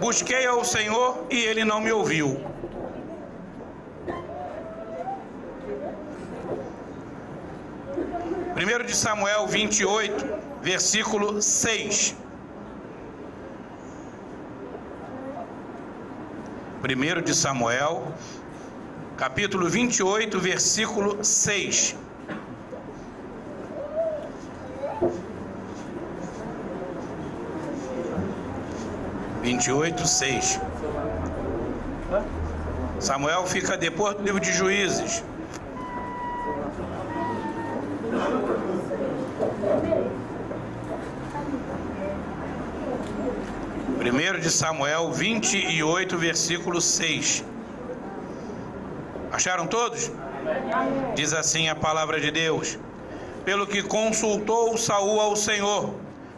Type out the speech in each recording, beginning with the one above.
Busquei ao Senhor e ele não me ouviu. Primeiro de Samuel 28, versículo 6. Primeiro de Samuel, capítulo 28, versículo 6. Samuel fica depois do livro de Juízes. Primeiro de Samuel 28, versículo 6. Acharam todos? Diz assim a palavra de Deus: pelo que consultou Saul ao Senhor,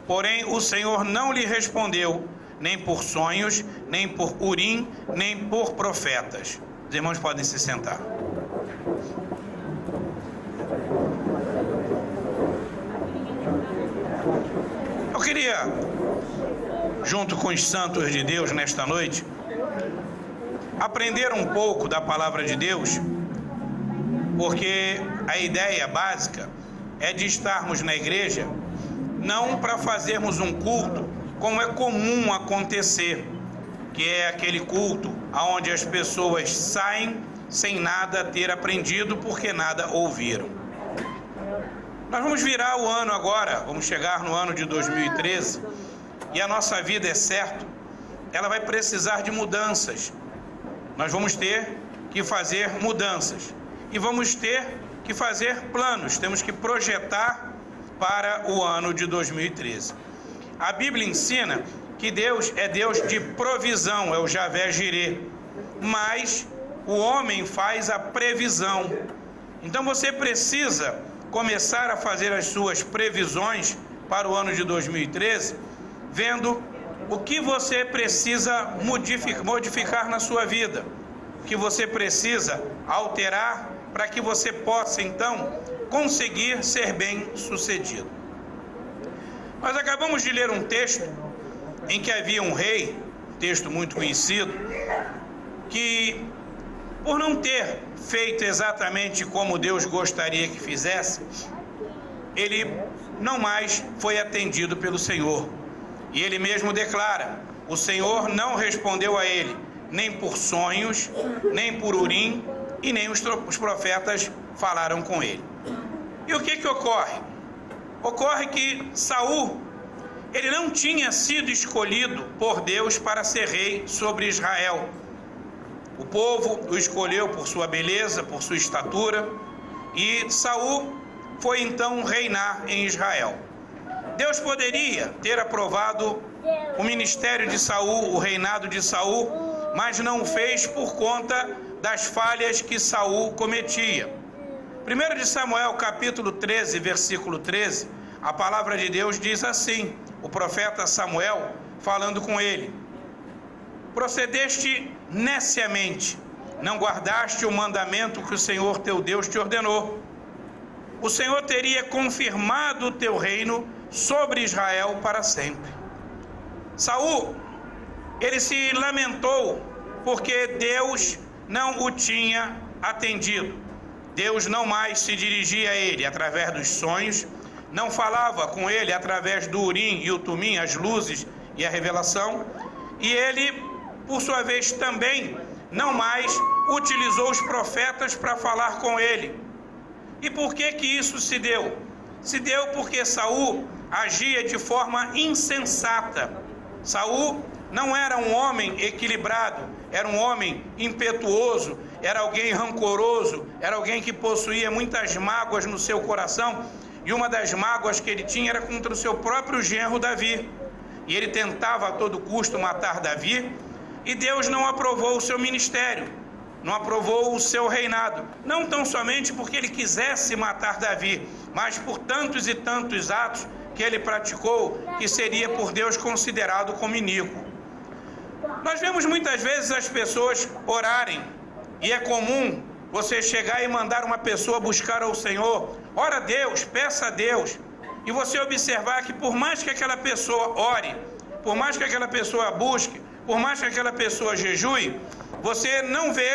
porém o Senhor não lhe respondeu, nem por sonhos, nem por Urim, nem por profetas. Os irmãos podem se sentar. Eu queria, junto com os santos de Deus nesta noite, aprender um pouco da palavra de Deus, porque a ideia básica é de estarmos na igreja não para fazermos um culto como é comum acontecer, que é aquele culto onde as pessoas saem sem nada ter aprendido porque nada ouviram. Nós vamos virar o ano agora, vamos chegar no ano de 2013, e a nossa vida, é certo, ela vai precisar de mudanças. Nós vamos ter que fazer mudanças e vamos ter que fazer planos, temos que projetar para o ano de 2013. A Bíblia ensina que Deus é Deus de provisão, é o Javé Jirê, mas o homem faz a previsão. Então você precisa começar a fazer as suas previsões para o ano de 2013, vendo o que você precisa modificar na sua vida, o que você precisa alterar para que você possa então conseguir ser bem sucedido. Nós acabamos de ler um texto em que havia um rei, um texto muito conhecido, que por não ter feito exatamente como Deus gostaria que fizesse, ele não mais foi atendido pelo Senhor. E ele mesmo declara: o Senhor não respondeu a ele, nem por sonhos, nem por Urim, e nem os profetas falaram com ele. E o que ocorre? Ocorre que Saul, ele não tinha sido escolhido por Deus para ser rei sobre Israel. O povo o escolheu por sua beleza, por sua estatura, e Saul foi então reinar em Israel. Deus poderia ter aprovado o ministério de Saul, o reinado de Saul, mas não o fez por conta das falhas que Saul cometia. 1 de Samuel, capítulo 13, versículo 13, a palavra de Deus diz assim, o profeta Samuel falando com ele: procedeste neciamente, não guardaste o mandamento que o Senhor teu Deus te ordenou. O Senhor teria confirmado o teu reino sobre Israel para sempre. Saul, ele se lamentou porque Deus não o tinha atendido. Deus não mais se dirigia a ele através dos sonhos, não falava com ele através do Urim e o Tumim, as luzes e a revelação, e ele, por sua vez, também não mais utilizou os profetas para falar com ele. E por que isso se deu? Se deu porque Saul agia de forma insensata. Saul não era um homem equilibrado, era um homem impetuoso, era alguém rancoroso, era alguém que possuía muitas mágoas no seu coração, e uma das mágoas que ele tinha era contra o seu próprio genro Davi. E ele tentava a todo custo matar Davi, e Deus não aprovou o seu ministério, não aprovou o seu reinado, não tão somente porque ele quisesse matar Davi, mas por tantos e tantos atos que ele praticou, que seria por Deus considerado como iníquo. Nós vemos muitas vezes as pessoas orarem, e é comum você chegar e mandar uma pessoa buscar ao Senhor, ora a Deus, peça a Deus, e você observar que por mais que aquela pessoa ore, por mais que aquela pessoa busque, por mais que aquela pessoa jejue, você não vê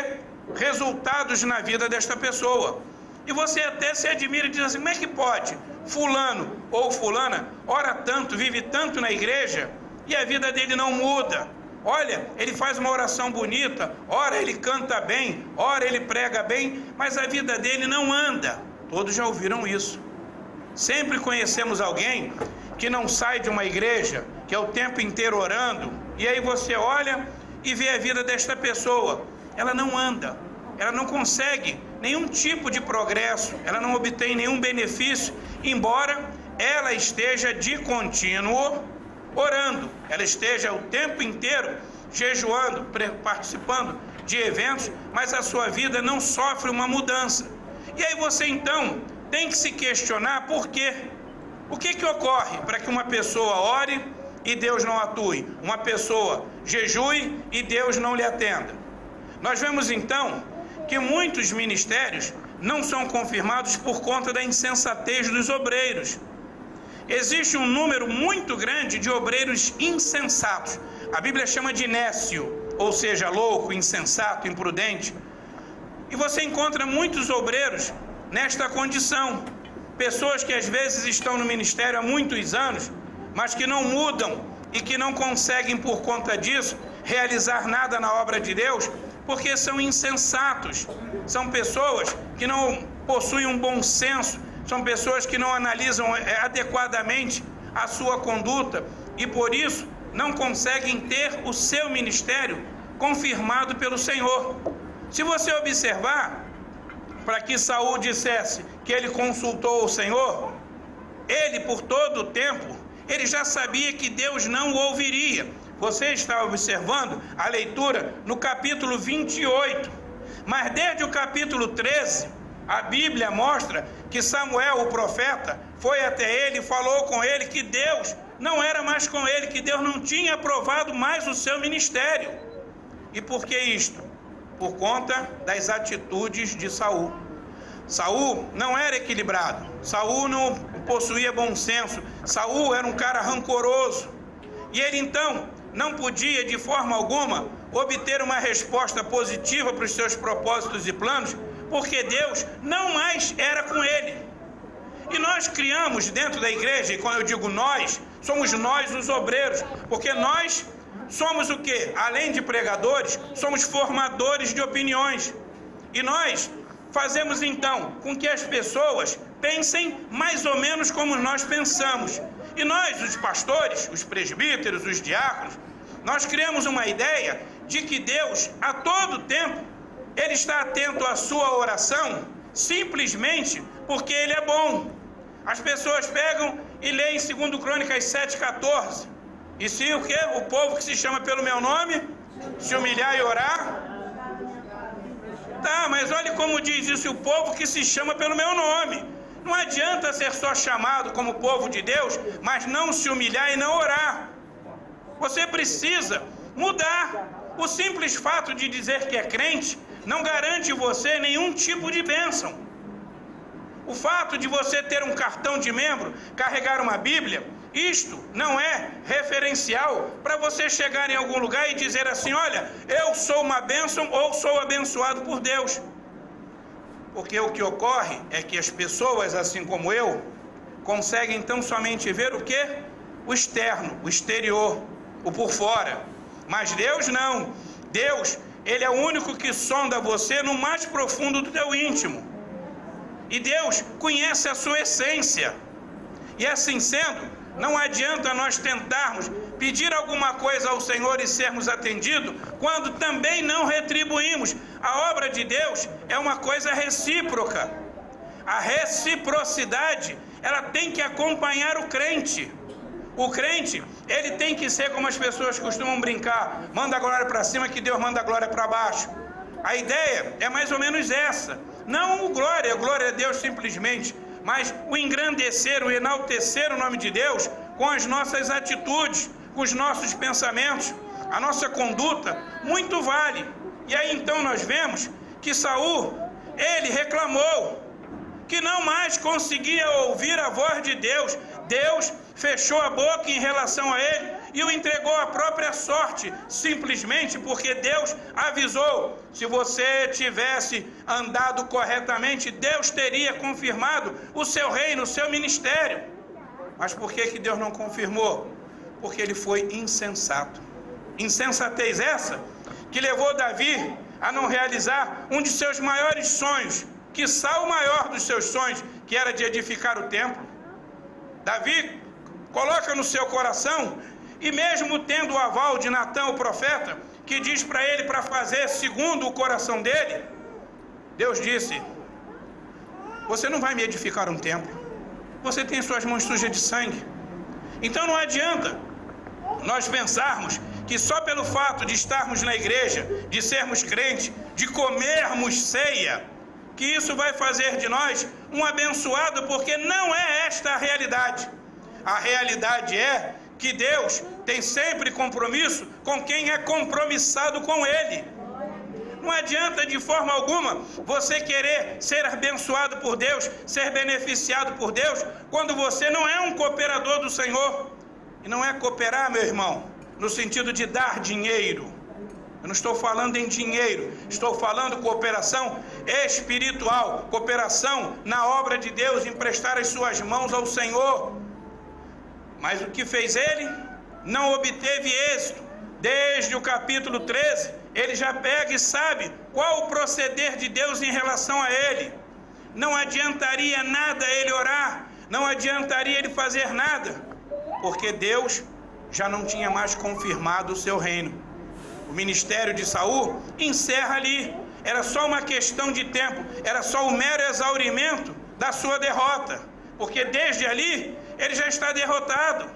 resultados na vida desta pessoa. E você até se admira e diz assim: como é que pode? Fulano ou fulana ora tanto, vive tanto na igreja e a vida dele não muda. Olha, ele faz uma oração bonita, ora ele canta bem, ora ele prega bem, mas a vida dele não anda. Todos já ouviram isso. Sempre conhecemos alguém que não sai de uma igreja, que é o tempo inteiro orando, e aí você olha e vê a vida desta pessoa. Ela não anda, ela não consegue nenhum tipo de progresso, ela não obtém nenhum benefício, embora ela esteja de contínuo orando, ela esteja o tempo inteiro jejuando, participando de eventos, mas a sua vida não sofre uma mudança. E aí você então tem que se questionar por quê. O que ocorre para que uma pessoa ore e Deus não atue? Uma pessoa jejue e Deus não lhe atenda? Nós vemos então que muitos ministérios não são confirmados por conta da insensatez dos obreiros. Existe um número muito grande de obreiros insensatos. A Bíblia chama de nécio, ou seja, louco, insensato, imprudente. E você encontra muitos obreiros nesta condição. Pessoas que às vezes estão no ministério há muitos anos, mas que não mudam e que não conseguem por conta disso realizar nada na obra de Deus, porque são insensatos. São pessoas que não possuem um bom senso, são pessoas que não analisam adequadamente a sua conduta e por isso não conseguem ter o seu ministério confirmado pelo Senhor. Se você observar, para que Saul dissesse que ele consultou o Senhor, ele por todo o tempo, ele já sabia que Deus não o ouviria. Você está observando a leitura no capítulo 28, mas desde o capítulo 13, a Bíblia mostra que Samuel, o profeta, foi até ele e falou com ele que Deus não era mais com ele, que Deus não tinha aprovado mais o seu ministério. E por que isto? Por conta das atitudes de Saul. Saul não era equilibrado, Saul não possuía bom senso, Saul era um cara rancoroso. E ele então não podia de forma alguma obter uma resposta positiva para os seus propósitos e planos, porque Deus não mais era com ele. E nós criamos dentro da igreja, e quando eu digo nós, somos nós os obreiros, porque nós somos o quê? Além de pregadores, somos formadores de opiniões. E nós fazemos então com que as pessoas pensem mais ou menos como nós pensamos. E nós, os pastores, os presbíteros, os diáconos, nós criamos uma ideia de que Deus, a todo tempo, Ele está atento à sua oração, simplesmente porque Ele é bom. As pessoas pegam e leem 2 Crônicas 7,14. E se o quê? O povo que se chama pelo meu nome, se humilhar e orar. Tá, mas olha como diz isso, o povo que se chama pelo meu nome. Não adianta ser só chamado como povo de Deus, mas não se humilhar e não orar. Você precisa mudar. O simples fato de dizer que é crente não garante você nenhum tipo de bênção. O fato de você ter um cartão de membro, carregar uma Bíblia, isto não é referencial para você chegar em algum lugar e dizer assim: olha, eu sou uma bênção ou sou abençoado por Deus. Porque o que ocorre é que as pessoas, assim como eu, conseguem então somente ver o quê? O externo, o exterior, o por fora. Mas Deus não. Deus, Ele é o único que sonda você no mais profundo do teu íntimo. E Deus conhece a sua essência. E assim sendo, não adianta nós tentarmos pedir alguma coisa ao Senhor e sermos atendidos, quando também não retribuímos. A obra de Deus é uma coisa recíproca. A reciprocidade, ela tem que acompanhar o crente. O crente, ele tem que ser como as pessoas costumam brincar: manda a glória para cima que Deus manda a glória para baixo. A ideia é mais ou menos essa. Não o glória a Deus simplesmente, mas o engrandecer, o enaltecer o nome de Deus com as nossas atitudes, com os nossos pensamentos. A nossa conduta muito vale. E aí então nós vemos que Saul, ele reclamou que não mais conseguia ouvir a voz de Deus. Deus fechou a boca em relação a ele e o entregou à própria sorte, simplesmente porque Deus avisou. Se você tivesse andado corretamente, Deus teria confirmado o seu reino, o seu ministério. Mas por que Deus não confirmou? Porque ele foi insensato. Insensatez essa que levou Davi a não realizar um de seus maiores sonhos, quiçá o maior dos seus sonhos, que era de edificar o templo. Davi coloca no seu coração, e mesmo tendo o aval de Natã, o profeta, que diz para ele para fazer segundo o coração dele, Deus disse: você não vai me edificar um templo, você tem suas mãos sujas de sangue. Então não adianta nós pensarmos que só pelo fato de estarmos na igreja, de sermos crentes, de comermos ceia, que isso vai fazer de nós um abençoado, porque não é esta a realidade. A realidade é que Deus tem sempre compromisso com quem é compromissado com Ele. Não adianta de forma alguma você querer ser abençoado por Deus, ser beneficiado por Deus, quando você não é um cooperador do Senhor. E não é cooperar, meu irmão, no sentido de dar dinheiro. Eu não estou falando em dinheiro, estou falando cooperação espiritual, cooperação na obra de Deus, emprestar as suas mãos ao Senhor. Mas o que fez ele? Não obteve êxito. Desde o capítulo 13, ele já pega e sabe qual o proceder de Deus em relação a ele. Não adiantaria nada ele orar, não adiantaria ele fazer nada, porque Deus já não tinha mais confirmado o seu reino. O ministério de Saul encerra ali. Era só uma questão de tempo, era só o mero exaurimento da sua derrota, porque desde ali ele já está derrotado.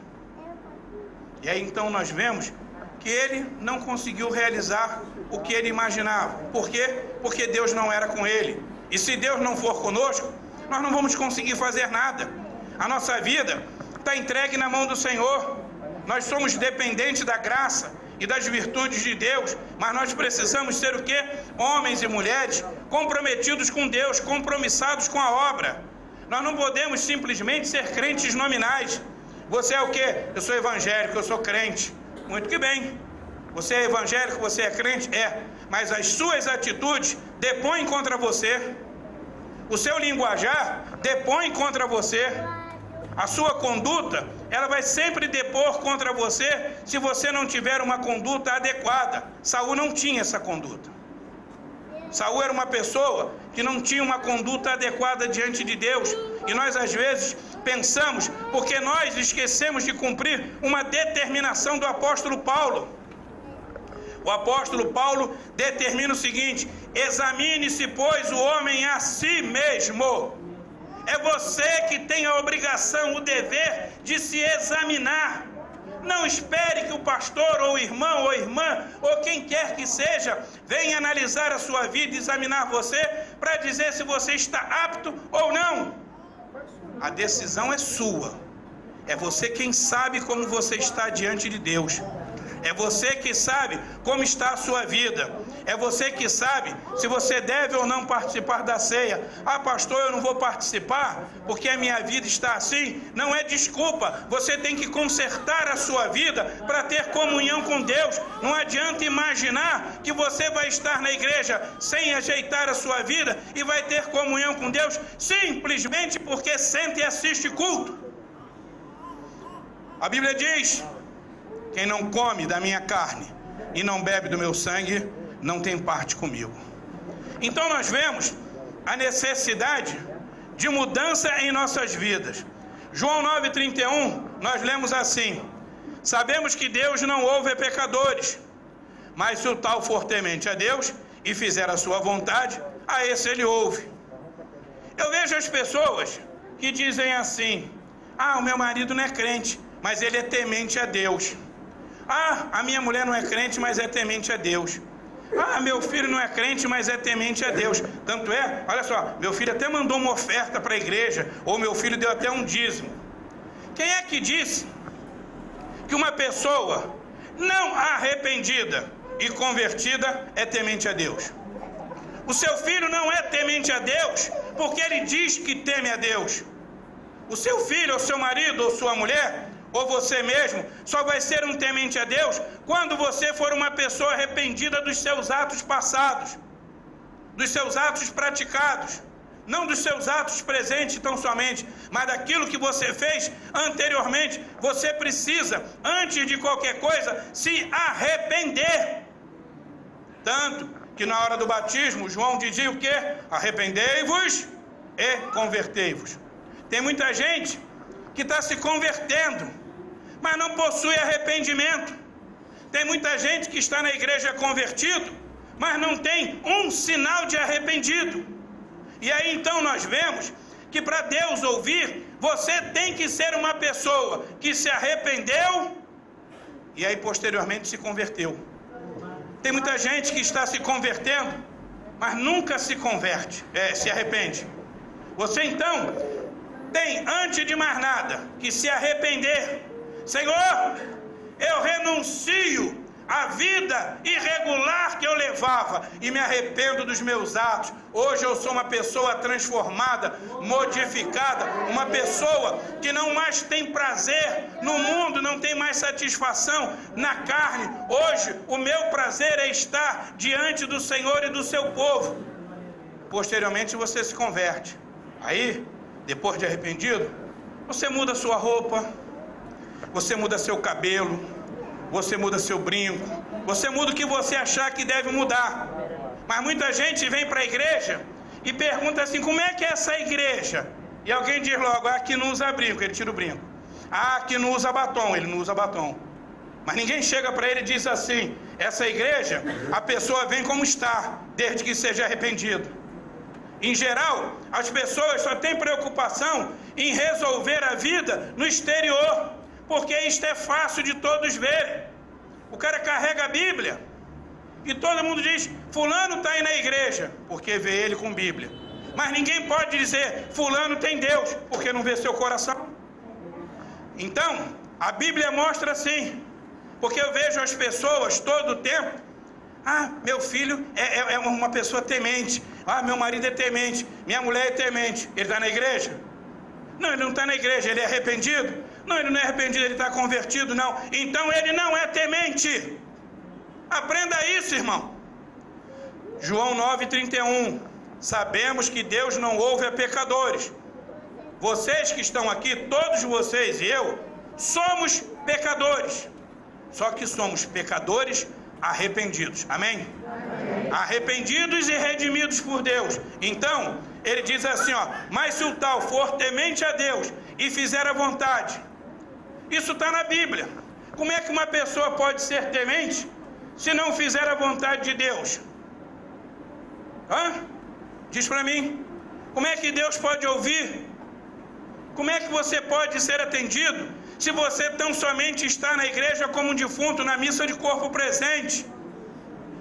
E aí então nós vemos que ele não conseguiu realizar o que ele imaginava. Por quê? Porque Deus não era com ele. E se Deus não for conosco, nós não vamos conseguir fazer nada. A nossa vida está entregue na mão do Senhor. Nós somos dependentes da graça e das virtudes de Deus, mas nós precisamos ser o quê? Homens e mulheres comprometidos com Deus, compromissados com a obra. Nós não podemos simplesmente ser crentes nominais. Você é o quê? Eu sou evangélico, eu sou crente. Muito que bem. Você é evangélico, você é crente? É. Mas as suas atitudes depõem contra você. O seu linguajar depõe contra você. A sua conduta, ela vai sempre depor contra você se você não tiver uma conduta adequada. Saul não tinha essa conduta. Saul era uma pessoa que não tinha uma conduta adequada diante de Deus. E nós às vezes pensamos, porque nós esquecemos de cumprir uma determinação do apóstolo Paulo. O apóstolo Paulo determina o seguinte: examine-se, pois, o homem a si mesmo. É você que tem a obrigação, o dever de se examinar. Não espere que o pastor, ou o irmão, ou irmã, ou quem quer que seja, venha analisar a sua vida e examinar você para dizer se você está apto ou não. A decisão é sua. É você quem sabe como você está diante de Deus. É você que sabe como está a sua vida. É você que sabe se você deve ou não participar da ceia. Ah, pastor, eu não vou participar porque a minha vida está assim. Não é desculpa. Você tem que consertar a sua vida para ter comunhão com Deus. Não adianta imaginar que você vai estar na igreja sem ajeitar a sua vida e vai ter comunhão com Deus simplesmente porque senta e assiste culto. A Bíblia diz: quem não come da minha carne e não bebe do meu sangue, não tem parte comigo. Então nós vemos a necessidade de mudança em nossas vidas. João 9,31, nós lemos assim: sabemos que Deus não ouve pecadores, mas se o tal for temente a Deus e fizer a sua vontade, a esse ele ouve. Eu vejo as pessoas que dizem assim: ah, o meu marido não é crente, mas ele é temente a Deus. Ah, a minha mulher não é crente, mas é temente a Deus. Ah, meu filho não é crente, mas é temente a Deus. Tanto é, olha só, meu filho até mandou uma oferta para a igreja, ou meu filho deu até um dízimo. Quem é que disse que uma pessoa não arrependida e convertida é temente a Deus? O seu filho não é temente a Deus porque ele diz que teme a Deus. O seu filho, ou seu marido, ou sua mulher, ou você mesmo, só vai ser um temente a Deus quando você for uma pessoa arrependida dos seus atos passados, dos seus atos praticados, não dos seus atos presentes tão somente, mas daquilo que você fez anteriormente. Você precisa, antes de qualquer coisa, se arrepender. Tanto que na hora do batismo, João dizia o quê? Arrependei-vos e convertei-vos. Tem muita gente que está se convertendo, mas não possui arrependimento. Tem muita gente que está na igreja convertido, mas não tem um sinal de arrependido. E aí então nós vemos que para Deus ouvir, você tem que ser uma pessoa que se arrependeu e aí posteriormente se converteu. Tem muita gente que está se convertendo, mas nunca se converte, se arrepende. Você então tem, antes de mais nada, que se arrepender. Senhor, eu renuncio à vida irregular que eu levava e me arrependo dos meus atos. Hoje eu sou uma pessoa transformada, modificada, uma pessoa que não mais tem prazer no mundo, não tem mais satisfação na carne. Hoje o meu prazer é estar diante do Senhor e do seu povo. Posteriormente você se converte. Aí, depois de arrependido, você muda sua roupa, você muda seu cabelo, você muda seu brinco, você muda o que você achar que deve mudar. Mas muita gente vem para a igreja e pergunta assim, como é que é essa igreja? E alguém diz logo, aqui não usa brinco, ele tira o brinco. Aqui não usa batom, ele não usa batom. Mas ninguém chega para ele e diz assim, essa igreja, a pessoa vem como está, desde que seja arrependido. Em geral, as pessoas só têm preocupação em resolver a vida no exterior, porque isto é fácil de todos verem. O cara carrega a Bíblia e todo mundo diz, fulano está aí na igreja, porque vê ele com Bíblia. Mas ninguém pode dizer, fulano tem Deus, porque não vê seu coração. Então, a Bíblia mostra assim, porque eu vejo as pessoas todo o tempo, meu filho é uma pessoa temente, meu marido é temente, minha mulher é temente, ele está na igreja? Não, ele não está na igreja, ele é arrependido? Não, ele não é arrependido, ele está convertido, não. Então ele não é temente. Aprenda isso, irmão. João 9,31. Sabemos que Deus não ouve a pecadores. Vocês que estão aqui, todos vocês e eu, somos pecadores. Só que somos pecadores arrependidos. Amém? Amém. Arrependidos e redimidos por Deus. Então, ele diz assim, mas se o tal for temente a Deus e fizer a vontade, isso está na Bíblia. Como é que uma pessoa pode ser temente se não fizer a vontade de Deus? Diz para mim. Como é que Deus pode ouvir? Como é que você pode ser atendido se você tão somente está na igreja como um defunto na missa de corpo presente?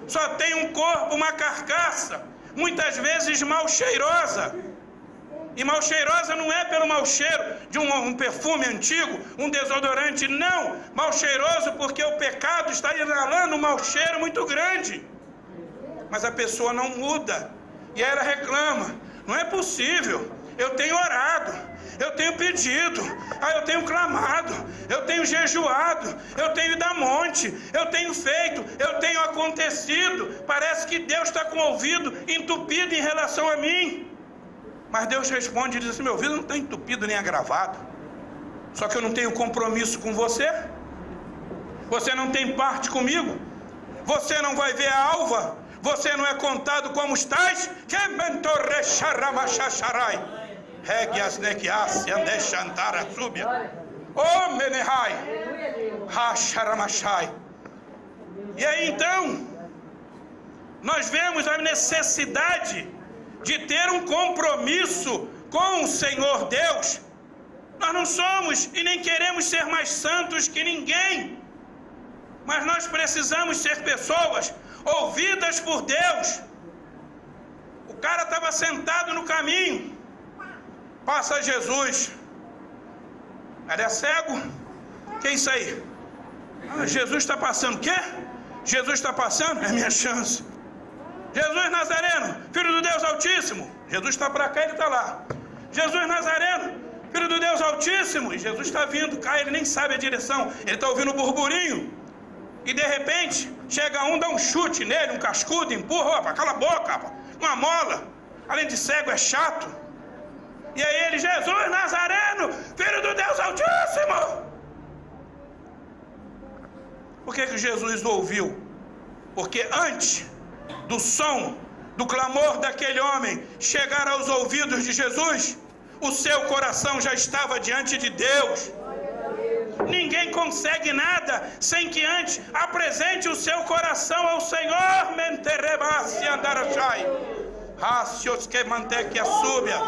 Só tem um corpo, uma carcaça, muitas vezes mal cheirosa. E mal cheirosa não é pelo mau cheiro de um perfume antigo, um desodorante, não. Mal cheiroso porque o pecado está inalando um mau cheiro muito grande. Mas a pessoa não muda. E ela reclama, não é possível, eu tenho orado, eu tenho pedido, eu tenho clamado, eu tenho jejuado, eu tenho ido a monte, eu tenho feito, eu tenho acontecido. Parece que Deus está com o ouvido entupido em relação a mim. Mas Deus responde e diz assim, meu ouvido não está entupido nem agravado. Só que eu não tenho compromisso com você. Você não tem parte comigo. Você não vai ver a alva. Você não é contado como estás. E aí então, nós vemos a necessidade de ter um compromisso com o Senhor Deus. Nós não somos e nem queremos ser mais santos que ninguém, mas nós precisamos ser pessoas ouvidas por Deus. O cara estava sentado no caminho, passa Jesus, ele é cego, que é isso aí? Jesus está passando, o quê? Jesus está passando? É minha chance. Jesus Nazareno, Filho do Deus Altíssimo. Jesus está para cá, ele está lá. Jesus Nazareno, Filho do Deus Altíssimo. E Jesus está vindo, cai, ele nem sabe a direção, ele está ouvindo o burburinho. E de repente, chega um, dá um chute nele, um cascudo, empurra, opa, cala a boca, opa, uma mola. Além de cego, é chato. E aí ele, Jesus Nazareno, Filho do Deus Altíssimo. Por que Jesus ouviu? Porque antes do som, do clamor daquele homem chegar aos ouvidos de Jesus, o seu coração já estava diante de Deus. Ninguém consegue nada sem que antes apresente o seu coração ao Senhor. Menterebasi andarachai. Racios que manteque a súbia.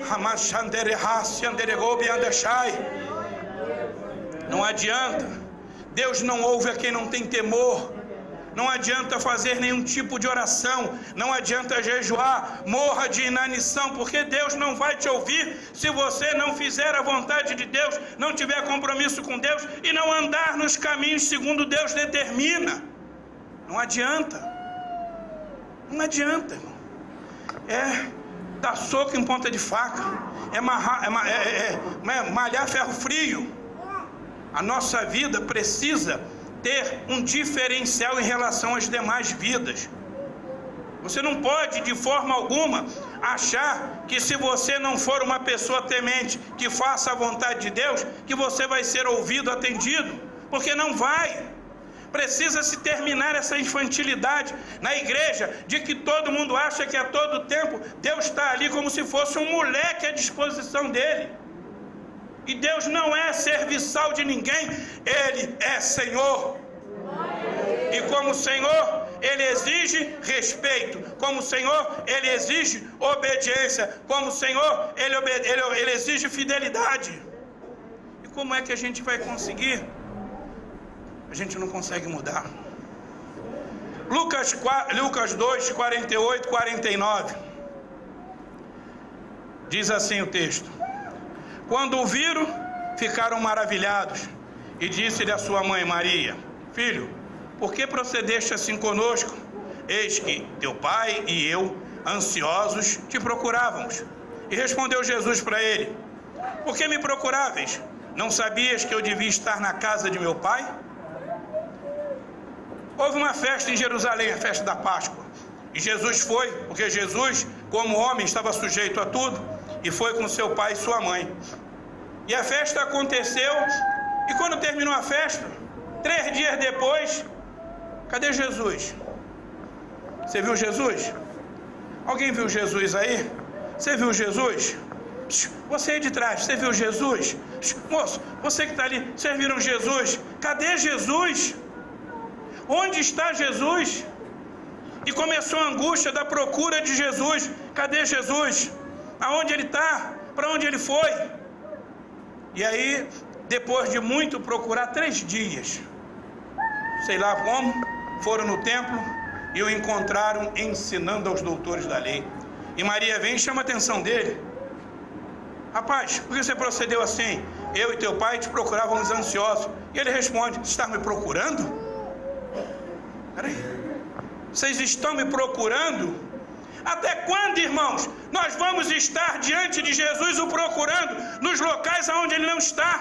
Ramachandere raci anderegobi andachai. Não adianta. Deus não ouve a quem não tem temor. Não adianta fazer nenhum tipo de oração, não adianta jejuar, morra de inanição, porque Deus não vai te ouvir se você não fizer a vontade de Deus, não tiver compromisso com Deus e não andar nos caminhos segundo Deus determina. Não adianta. Não adianta, irmão. É dar soco em ponta de faca, é malhar ferro frio. A nossa vida precisa ter um diferencial em relação às demais vidas. Você não pode de forma alguma achar que se você não for uma pessoa temente, que faça a vontade de Deus, que você vai ser ouvido, atendido, porque não vai. Precisa se terminar essa infantilidade na igreja, de que todo mundo acha que a todo tempo Deus está ali como se fosse um moleque à disposição dele. E Deus não é serviçal de ninguém, Ele é Senhor. E como Senhor, Ele exige respeito. Como Senhor, Ele exige obediência. Como Senhor, Ele exige fidelidade. E como é que a gente vai conseguir? A gente não consegue mudar. Lucas 2, 48, 49. Diz assim o texto: quando o viram, ficaram maravilhados, e disse-lhe a sua mãe Maria: filho, por que procedeste assim conosco? Eis que teu pai e eu, ansiosos, te procurávamos. E respondeu Jesus para ele: por que me procuráveis? Não sabias que eu devia estar na casa de meu pai? Houve uma festa em Jerusalém, a festa da Páscoa. E Jesus foi, porque Jesus, como homem, estava sujeito a tudo, e foi com seu pai e sua mãe. E a festa aconteceu, e quando terminou a festa, 3 dias depois, cadê Jesus? Você viu Jesus? Alguém viu Jesus aí? Você viu Jesus? Você aí de trás, você viu Jesus? Moço, você que está ali, vocês viram Jesus? Cadê Jesus? Onde está Jesus? E começou a angústia da procura de Jesus. Cadê Jesus? Aonde ele está? Para onde ele foi? E aí, depois de muito procurar, 3 dias, sei lá como, foram no templo e o encontraram ensinando aos doutores da lei. E Maria vem e chama a atenção dele: rapaz, por que você procedeu assim? Eu e teu pai te procurávamos ansiosos. E ele responde: você está me procurando? Peraí, vocês estão me procurando? Até quando, irmãos, nós vamos estar diante de Jesus o procurando nos locais onde ele não está?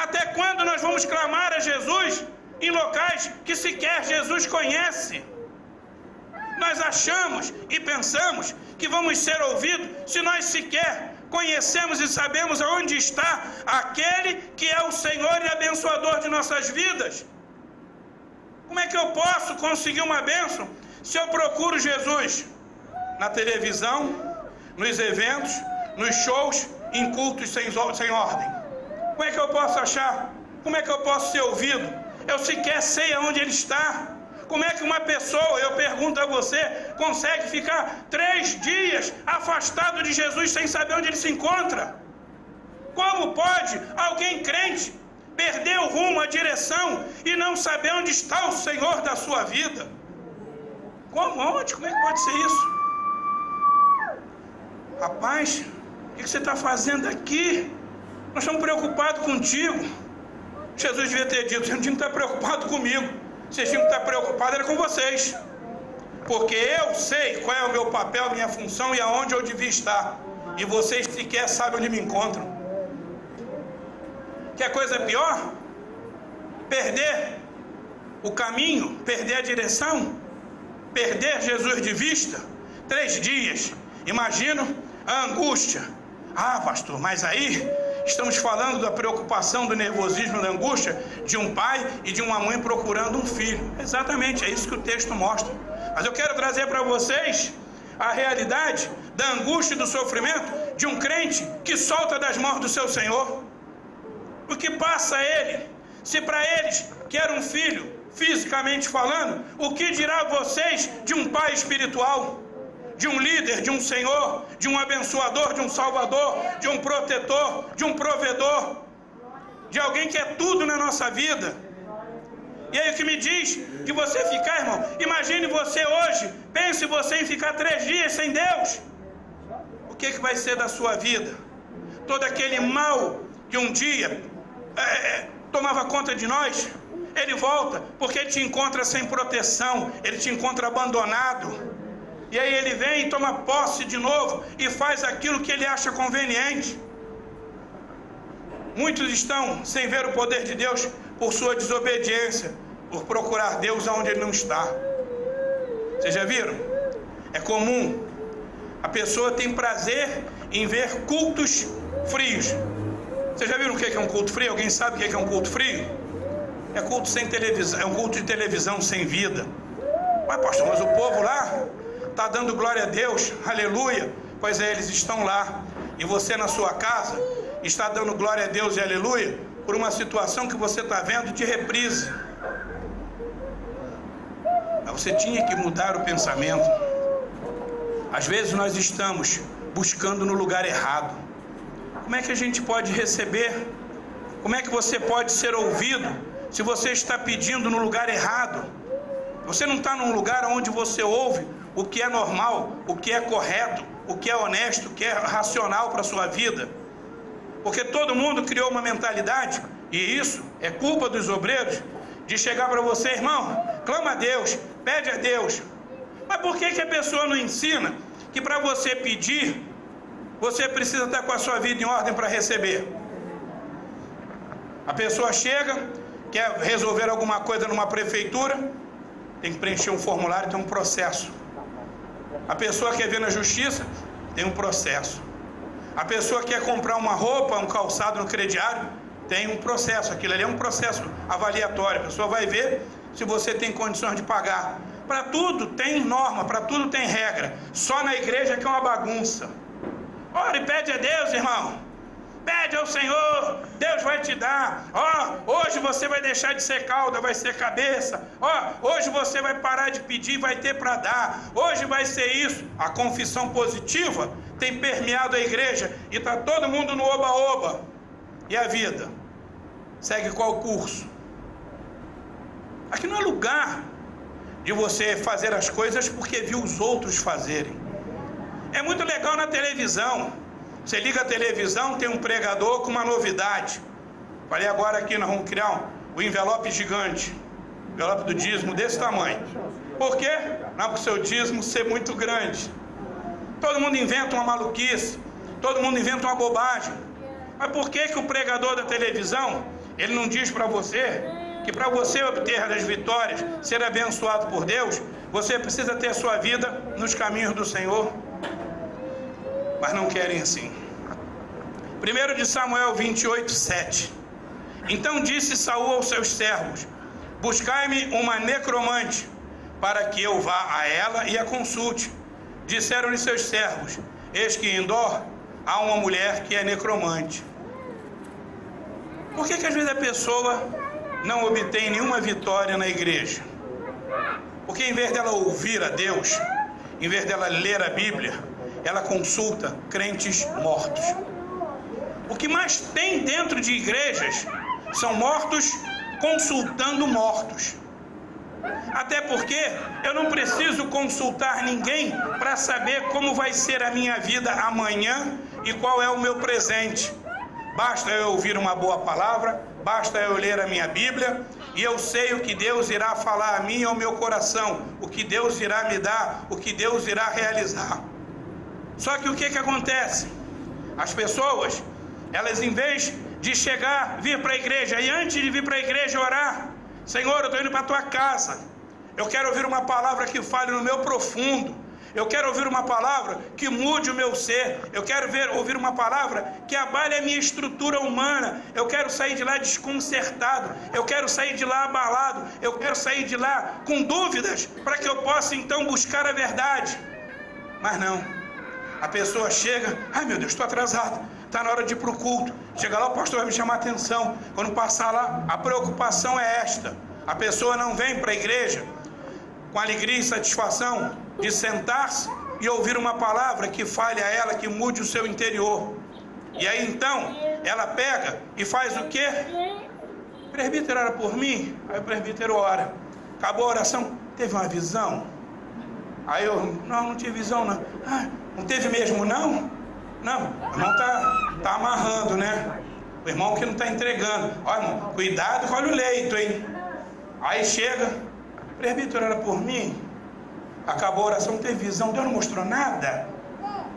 Até quando nós vamos clamar a Jesus em locais que sequer Jesus conhece? Nós achamos e pensamos que vamos ser ouvidos se nós sequer conhecemos e sabemos aonde está aquele que é o Senhor e abençoador de nossas vidas. Como é que eu posso conseguir uma bênção se eu procuro Jesus na televisão, nos eventos, nos shows, em cultos sem ordem? Como é que eu posso achar? Como é que eu posso ser ouvido? Eu sequer sei aonde ele está. Como é que uma pessoa, eu pergunto a você, consegue ficar 3 dias afastado de Jesus sem saber onde ele se encontra? Como pode alguém crente perder o rumo, a direção e não saber onde está o Senhor da sua vida? Como? Onde? Como é que pode ser isso? Rapaz, o que você está fazendo aqui? Nós estamos preocupados contigo. Jesus devia ter dito: vocês não tinham que estar preocupados comigo, vocês tinham que estar preocupados era com vocês, porque eu sei qual é o meu papel, minha função e aonde eu devia estar. e vocês sequer sabem onde me encontram. Quer coisa pior? Perder o caminho, perder a direção, perder Jesus de vista. 3 dias, imagino a angústia. Ah, pastor, mas aí estamos falando da preocupação, do nervosismo, da angústia de um pai e de uma mãe procurando um filho. Exatamente, é isso que o texto mostra. Mas eu quero trazer para vocês a realidade da angústia e do sofrimento de um crente que solta das mãos do seu Senhor. O que passa a ele? Se para eles que era um filho, fisicamente falando, o que dirá vocês de um pai espiritual? De um líder, de um Senhor, de um abençoador, de um salvador, de um protetor, de um provedor, de alguém que é tudo na nossa vida. E aí o que me diz que você ficar, irmão, imagine você hoje, pense você em ficar 3 dias sem Deus. O que vai ser da sua vida? Todo aquele mal que um dia tomava conta de nós, ele volta, porque ele te encontra sem proteção, ele te encontra abandonado. E aí ele vem e toma posse de novo e faz aquilo que ele acha conveniente. Muitos estão sem ver o poder de Deus por sua desobediência, por procurar Deus onde ele não está. Vocês já viram? É comum. A pessoa tem prazer em ver cultos frios. Vocês já viram o que é um culto frio? Alguém sabe o que é um culto frio? É culto sem televisão, é um culto de televisão sem vida. Mas pastor, mas o povo lá está dando glória a Deus, aleluia. Pois é, eles estão lá. E você na sua casa está dando glória a Deus e aleluia por uma situação que você está vendo de reprise. Mas você tinha que mudar o pensamento. Às vezes nós estamos buscando no lugar errado. Como é que a gente pode receber? Como é que você pode ser ouvido se você está pedindo no lugar errado? Você não está num lugar onde você ouve o que é normal, o que é correto, o que é honesto, o que é racional para a sua vida. Porque todo mundo criou uma mentalidade, e isso é culpa dos obreiros, de chegar para você, irmão, clama a Deus, pede a Deus. Mas por que a pessoa não ensina que para você pedir, você precisa estar com a sua vida em ordem para receber? A pessoa chega, quer resolver alguma coisa numa prefeitura, tem que preencher um formulário, tem um processo. A pessoa quer ver na justiça, tem um processo. A pessoa quer comprar uma roupa, um calçado no crediário, tem um processo. Aquilo ali é um processo avaliatório. A pessoa vai ver se você tem condições de pagar. Para tudo tem norma, para tudo tem regra. Só na igreja que é uma bagunça. Ora e pede a Deus, irmão. Pede ao Senhor, Deus vai te dar. Hoje você vai deixar de ser cauda, vai ser cabeça. Hoje você vai parar de pedir, vai ter para dar. Hoje vai ser isso. A confissão positiva tem permeado a igreja e está todo mundo no oba-oba. E a vida? Segue qual curso? Aqui não é lugar de você fazer as coisas porque viu os outros fazerem. É muito legal na televisão. Você liga a televisão, tem um pregador com uma novidade. Falei agora aqui, nós vamos criar um envelope gigante. Envelope do dízimo desse tamanho. Por quê? Não, para o seu dízimo ser muito grande. Todo mundo inventa uma maluquice. Todo mundo inventa uma bobagem. Mas por que o pregador da televisão, ele não diz para você que para você obter as vitórias, ser abençoado por Deus, você precisa ter a sua vida nos caminhos do Senhor? Mas não querem assim. 1 de Samuel 28:7. Então disse Saul aos seus servos: buscai-me uma necromante, para que eu vá a ela e a consulte. Disseram-lhe seus servos: eis que em Endor há uma mulher que é necromante. Por que às vezes a pessoa não obtém nenhuma vitória na igreja? Porque em vez dela ouvir a Deus, em vez dela ler a Bíblia, ela consulta crentes mortos. O que mais tem dentro de igrejas são mortos consultando mortos. Até porque eu não preciso consultar ninguém para saber como vai ser a minha vida amanhã e qual é o meu presente. Basta eu ouvir uma boa palavra, basta eu ler a minha Bíblia e eu sei o que Deus irá falar a mim e ao meu coração, o que Deus irá me dar, o que Deus irá realizar. Só que o que acontece? As pessoas, elas em vez de chegar, vir para a igreja, e antes de vir para a igreja orar, Senhor, eu estou indo para a tua casa, eu quero ouvir uma palavra que fale no meu profundo, eu quero ouvir uma palavra que mude o meu ser, eu quero ouvir uma palavra que abale a minha estrutura humana, eu quero sair de lá desconcertado, eu quero sair de lá abalado, eu quero sair de lá com dúvidas, para que eu possa então buscar a verdade. Mas não, a pessoa chega, ai meu Deus, estou atrasado, está na hora de ir para o culto, chega lá, o pastor vai me chamar a atenção, quando passar lá, a preocupação é esta, a pessoa não vem para a igreja com alegria e satisfação de sentar-se e ouvir uma palavra que fale a ela, que mude o seu interior. E aí então, ela pega e faz o quê? Presbítero, ora por mim? Aí o presbítero ora. Acabou a oração, teve uma visão? Aí eu, não tive visão não. Ah, não teve mesmo não? Não, o irmão tá amarrando, né? O irmão que não está entregando. Ó, irmão, cuidado, olha o leito, hein? Aí chega, presbítero, ora por mim? Acabou a oração, não teve visão, Deus não mostrou nada.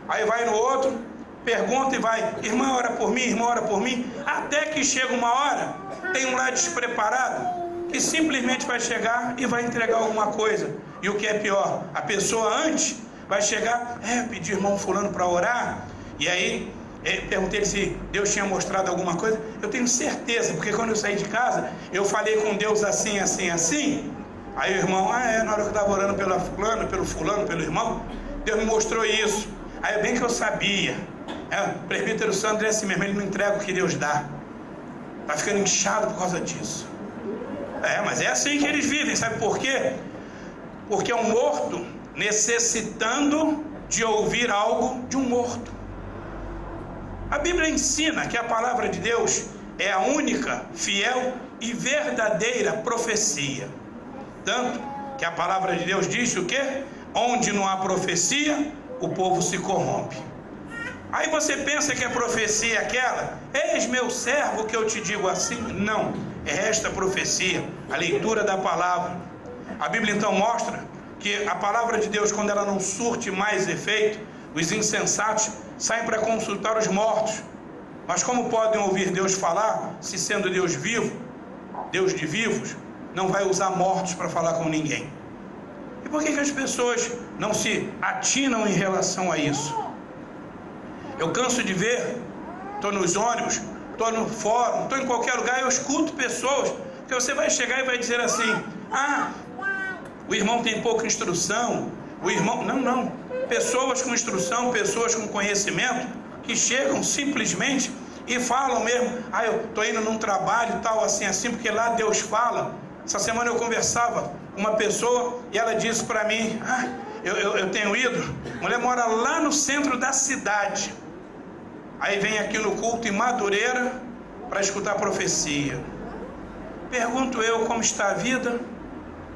Aí vai no outro, pergunta e vai, irmã, ora por mim, irmã, ora por mim. Até que chega uma hora, tem um lá despreparado, que simplesmente vai chegar e vai entregar alguma coisa. E o que é pior, a pessoa antes vai chegar, pedir irmão fulano para orar. E aí, perguntei se Deus tinha mostrado alguma coisa. Eu tenho certeza, porque quando eu saí de casa, eu falei com Deus assim, assim, assim. Aí o irmão, na hora que eu estava orando pela fulana, pelo fulano, pelo irmão, Deus me mostrou isso. Aí é bem que eu sabia. O presbítero Sandro é assim mesmo, ele não entrega o que Deus dá. Vai ficando inchado por causa disso. Mas é assim que eles vivem, sabe por quê? Porque é um morto necessitando de ouvir algo de um morto. A Bíblia ensina que a palavra de Deus é a única, fiel e verdadeira profecia. Tanto que a palavra de Deus diz o quê? Onde não há profecia, o povo se corrompe. Aí você pensa que a profecia é aquela, eis meu servo que eu te digo assim. Não, é esta profecia, a leitura da palavra. A Bíblia então mostra que a palavra de Deus, quando ela não surte mais efeito, os insensatos saem para consultar os mortos. Mas como podem ouvir Deus falar, se sendo Deus vivo, Deus de vivos, não vai usar mortos para falar com ninguém? E por que as pessoas não se atinam em relação a isso? Eu canso de ver, estou nos ônibus, estou no fórum, estou em qualquer lugar, eu escuto pessoas, que você vai chegar e vai dizer assim, o irmão tem pouca instrução, o irmão... Não, pessoas com instrução, pessoas com conhecimento, que chegam simplesmente e falam mesmo, eu estou indo num trabalho tal, assim, porque lá Deus fala. Essa semana eu conversava com uma pessoa e ela disse para mim, eu tenho ido, a mulher mora lá no centro da cidade, aí vem aqui no culto em Madureira para escutar profecia. Pergunto eu, como está a vida?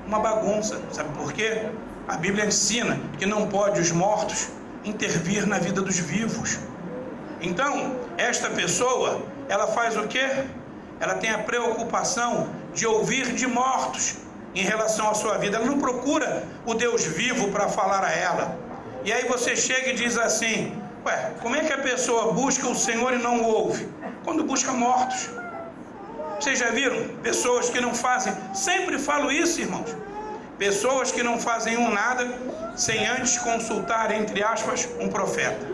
Uma bagunça, sabe por quê? A Bíblia ensina que não pode os mortos intervir na vida dos vivos. Então, esta pessoa, ela faz o quê? Ela tem a preocupação de ouvir de mortos em relação à sua vida. Ela não procura o Deus vivo para falar a ela. E aí você chega e diz assim, como é que a pessoa busca o Senhor e não o ouve? Quando busca mortos. Vocês já viram? Pessoas que não fazem, sempre falo isso, irmãos, pessoas que não fazem nada sem antes consultar, entre aspas, um profeta.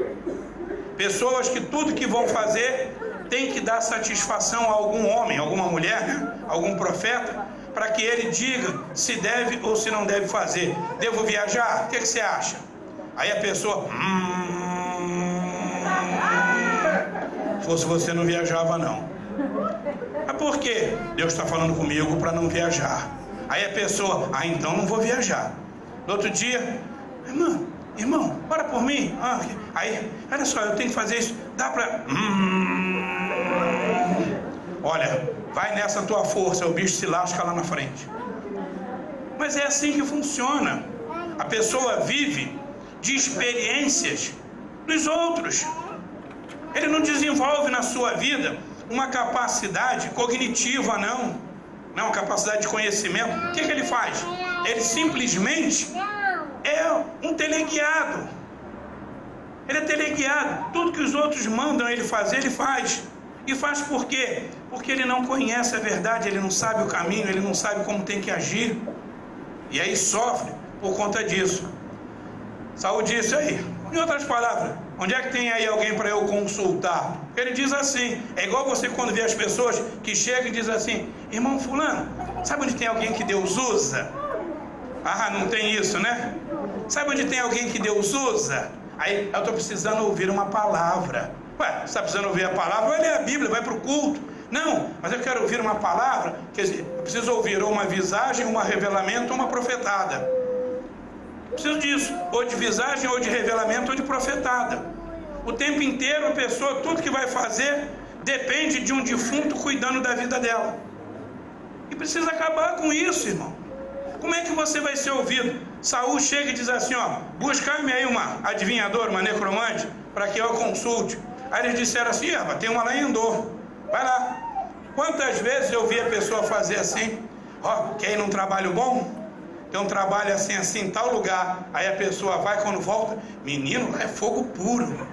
Pessoas que tudo que vão fazer tem que dar satisfação a algum homem, alguma mulher, algum profeta, para que ele diga se deve ou se não deve fazer. Devo viajar? O que você acha? Aí a pessoa, se fosse você não viajava não. Mas por quê? Deus está falando comigo para não viajar. Aí a pessoa, então não vou viajar. No outro dia, irmão, ora por mim. Aí, olha só, eu tenho que fazer isso. Dá para... Olha, vai nessa tua força, o bicho se lasca lá na frente. Mas é assim que funciona. A pessoa vive de experiências dos outros. Ele não desenvolve na sua vida uma capacidade cognitiva, não, capacidade de conhecimento. O que ele faz? Ele simplesmente é um teleguiado. Ele é teleguiado. Tudo que os outros mandam ele fazer, ele faz. E faz por quê? Porque ele não conhece a verdade, ele não sabe o caminho, ele não sabe como tem que agir. E aí sofre por conta disso. Saul disse aí, em outras palavras, onde é que tem aí alguém para eu consultar? Ele diz assim, é igual você quando vê as pessoas que chegam e dizem assim, irmão fulano, sabe onde tem alguém que Deus usa? Ah, não tem isso, né? Sabe onde tem alguém que Deus usa? Aí eu estou precisando ouvir uma palavra. Ué, você está precisando ouvir a palavra? Vai ler a Bíblia, vai para o culto. Não, mas eu quero ouvir uma palavra, quer dizer, eu preciso ouvir ou uma visagem, uma revelamento, ou uma profetada. Preciso disso, ou de visagem, ou de revelamento, ou de profetada. O tempo inteiro a pessoa, tudo que vai fazer, depende de um defunto cuidando da vida dela. E precisa acabar com isso, irmão. Como é que você vai ser ouvido? Saul chega e diz assim, ó, busca-me aí uma adivinhadora, uma necromante, para que eu consulte. Aí eles disseram assim, tem uma lá em Endor, vai lá. Quantas vezes eu vi a pessoa fazer assim, ó, quer ir num trabalho bom? Tem um trabalho assim, em tal lugar. Aí a pessoa vai, quando volta, menino, é fogo puro.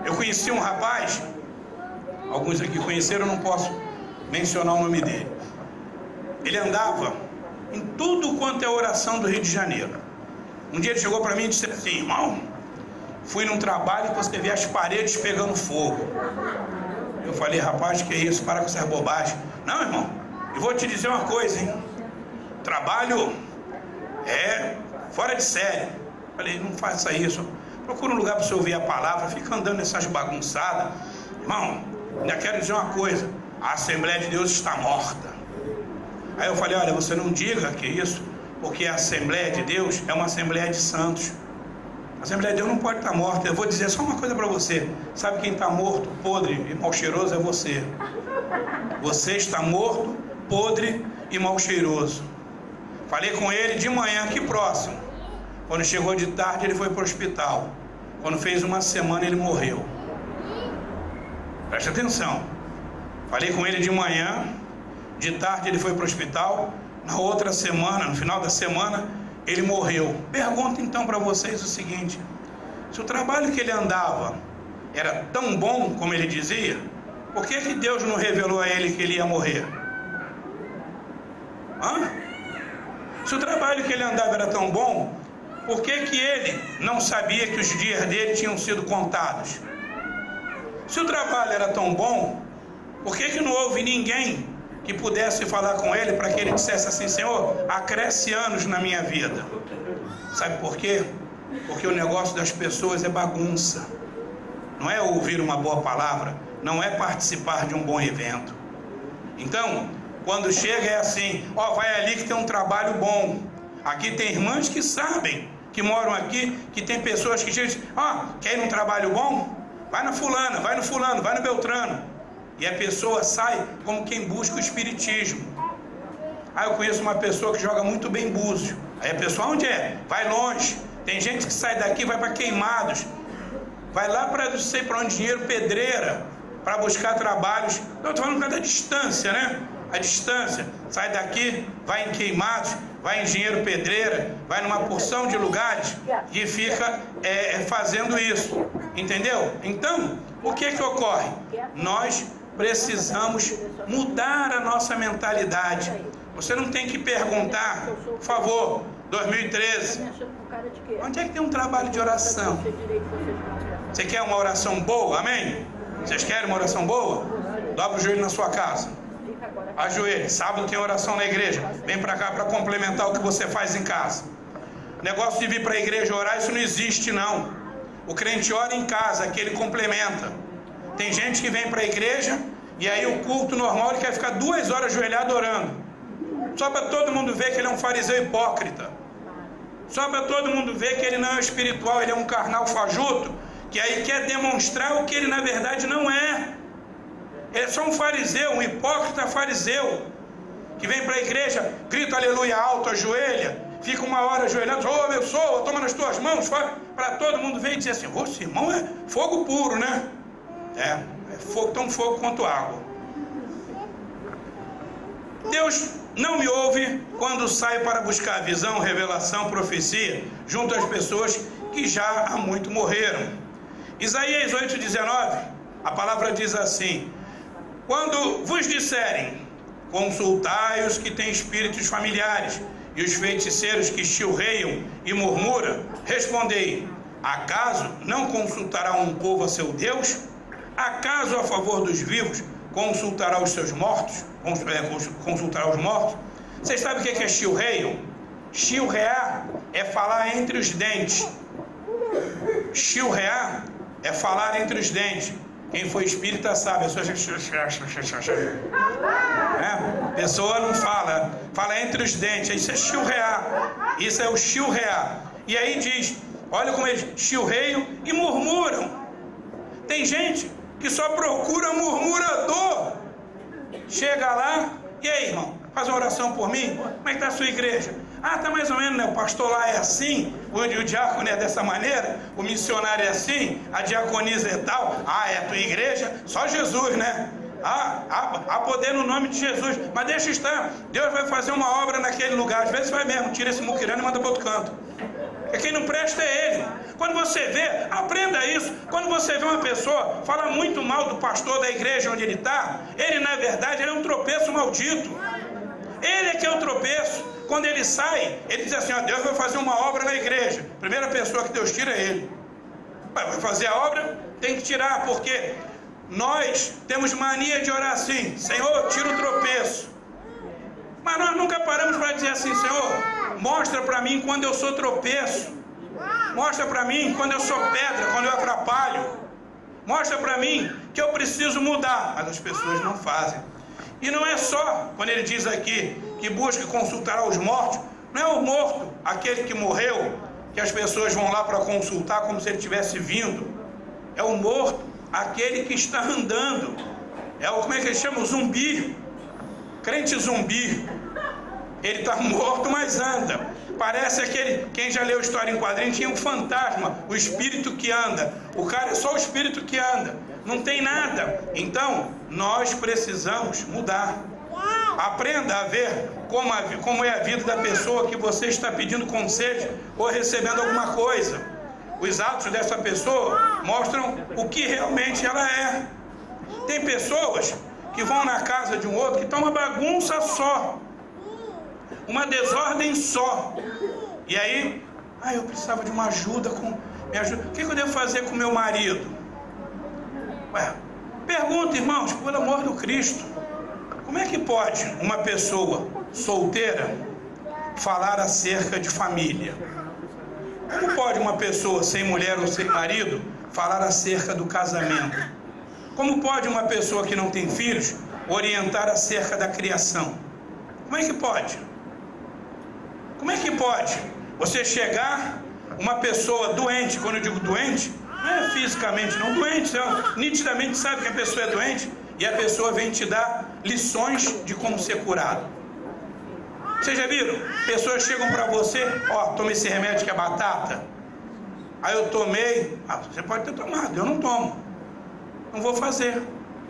Eu conheci um rapaz, alguns aqui conheceram, eu não posso mencionar o nome dele. Ele andava em tudo quanto é oração do Rio de Janeiro. Um dia ele chegou para mim e disse assim, irmão, fui num trabalho que você vê as paredes pegando fogo. Eu falei, rapaz, que é isso? Para com essas bobagens. Não, irmão, eu vou te dizer uma coisa, hein? Trabalho é fora de série. Falei, não faça isso. Procura um lugar para você ouvir a palavra. Fica andando nessas bagunçadas. Irmão, ainda quero dizer uma coisa. A Assembleia de Deus está morta. Aí eu falei, olha, você não diga que é isso, porque a Assembleia de Deus é uma Assembleia de Santos. A Assembleia de Deus não pode estar morta. Eu vou dizer só uma coisa para você. Sabe quem está morto, podre e mal cheiroso é você. Você está morto, podre e mal cheiroso. Falei com ele de manhã aqui próximo. Quando chegou de tarde ele foi para o hospital. Quando fez uma semana ele morreu. Preste atenção. Falei com ele de manhã, de tarde ele foi para o hospital. Na outra semana, no final da semana, ele morreu. Pergunto então para vocês o seguinte: se o trabalho que ele andava era tão bom como ele dizia, por que que Deus não revelou a ele que ele ia morrer? Se o trabalho que ele andava era tão bom, por que que ele não sabia que os dias dele tinham sido contados? Se o trabalho era tão bom, por que que não houve ninguém que pudesse falar com ele para que ele dissesse assim: Senhor, acresce anos na minha vida? Sabe por quê? Porque o negócio das pessoas é bagunça. Não é ouvir uma boa palavra, não é participar de um bom evento. Então, quando chega é assim: ó, vai ali que tem um trabalho bom. Aqui tem irmãs que sabem, que moram aqui, que tem pessoas que chegam e dizem: ó, quer ir num trabalho bom? Vai na fulana, vai no fulano, vai no beltrano. E a pessoa sai como quem busca o espiritismo. Aí eu conheço uma pessoa que joga muito bem búzio. Aí a pessoa, onde é? Vai longe. Tem gente que sai daqui, vai para Queimados, vai lá para não sei para onde, Dinheiro Pedreira, para buscar trabalhos. Eu estou falando por causa da distância, né? A distância. Sai daqui, vai em Queimados, vai em Dinheiro Pedreira, vai numa porção de lugares e fica fazendo isso. Entendeu? Então, o que que ocorre? Nós precisamos mudar a nossa mentalidade. Você não tem que perguntar, por favor, 2013, onde é que tem um trabalho de oração? Você quer uma oração boa? Amém? Vocês querem uma oração boa? Dobra o joelho na sua casa. Ajoelhe. Sábado tem oração na igreja. Vem para cá para complementar o que você faz em casa. Negócio de vir para a igreja orar, isso não existe não. O crente ora em casa, que ele complementa. Tem gente que vem para a igreja e aí o culto normal ele quer ficar 2 horas ajoelhado orando. Só para todo mundo ver que ele é um fariseu hipócrita. Só para todo mundo ver que ele não é espiritual, ele é um carnal fajuto, que aí quer demonstrar o que ele na verdade não é. Ele é só um fariseu, um hipócrita fariseu, que vem para a igreja, grita aleluia alto, ajoelha, fica 1 hora ajoelhando, ô meu sou, toma nas tuas mãos, para todo mundo ver e dizer assim: ô, esse irmão é fogo puro, né? É fogo, tão fogo quanto água. Deus não me ouve quando saio para buscar visão, revelação, profecia, junto às pessoas que já há muito morreram. Isaías 8,19, a palavra diz assim: quando vos disserem, consultai os que têm espíritos familiares, e os feiticeiros que chilreiam e murmuram, respondei: acaso não consultará um povo a seu Deus? Acaso a favor dos vivos consultará os seus mortos? Consultará os mortos? Vocês sabem o que é chilreiam? Chilrear é falar entre os dentes. Chilrear é falar entre os dentes. Quem foi espírita sabe. A pessoa não fala, fala entre os dentes. Isso é chilrear. Isso é o chilrear. E aí diz, olha como eles chilreiam e murmuram. Tem gente que só procura murmurador. Chega lá, e aí, irmão, faz uma oração por mim? Como é que está a sua igreja? Ah, tá mais ou menos, né? O pastor lá é assim, o diácono é dessa maneira, o missionário é assim, a diaconisa é tal. Ah, é a tua igreja? Só Jesus, né? Há poder no nome de Jesus. Mas deixa estar, Deus vai fazer uma obra naquele lugar. Às vezes vai mesmo, tira esse muquirano e manda para outro canto. Porque quem não presta é ele. Quando você vê, aprenda isso. Quando você vê uma pessoa falar muito mal do pastor da igreja onde ele está, ele na verdade ele é um tropeço maldito. Ele é que é o tropeço. Quando ele sai, ele diz assim, ó, Deus vai fazer uma obra na igreja. Primeira pessoa que Deus tira é ele. Vai fazer a obra, tem que tirar, porque nós temos mania de orar assim, Senhor, tira o tropeço. Mas nós nunca paramos para dizer assim, Senhor, mostra para mim quando eu sou tropeço. Mostra para mim quando eu sou pedra, quando eu atrapalho. Mostra para mim que eu preciso mudar. Mas as pessoas não fazem. E não é só, quando ele diz aqui, que busca e consultará os mortos, não é o morto, aquele que morreu, que as pessoas vão lá para consultar como se ele tivesse vindo. É o morto, aquele que está andando. É o, como é que ele chama? O zumbi. Crente zumbi. Ele está morto, mas anda. Parece aquele, quem já leu história em quadrinho, tinha um fantasma, o espírito que anda. O cara é só o espírito que anda, não tem nada. Então, nós precisamos mudar. Aprenda a ver como é a vida da pessoa que você está pedindo conselho ou recebendo alguma coisa. Os atos dessa pessoa mostram o que realmente ela é. Tem pessoas que vão na casa de um outro que está uma bagunça só, uma desordem só. E aí, eu precisava de uma ajuda, me ajuda. O que eu devo fazer com meu marido? Pergunta, irmãos, pelo amor do Cristo, como é que pode uma pessoa solteira falar acerca de família? Como pode uma pessoa sem mulher ou sem marido falar acerca do casamento? Como pode uma pessoa que não tem filhos orientar acerca da criação? Como é que pode? Como é que pode você chegar, uma pessoa doente, quando eu digo doente, não é fisicamente não, doente, você nitidamente sabe que a pessoa é doente, e a pessoa vem te dar lições de como ser curado. Vocês já viram? Pessoas chegam para você, toma esse remédio que é batata. Aí eu tomei, você pode ter tomado, eu não tomo. Não vou fazer.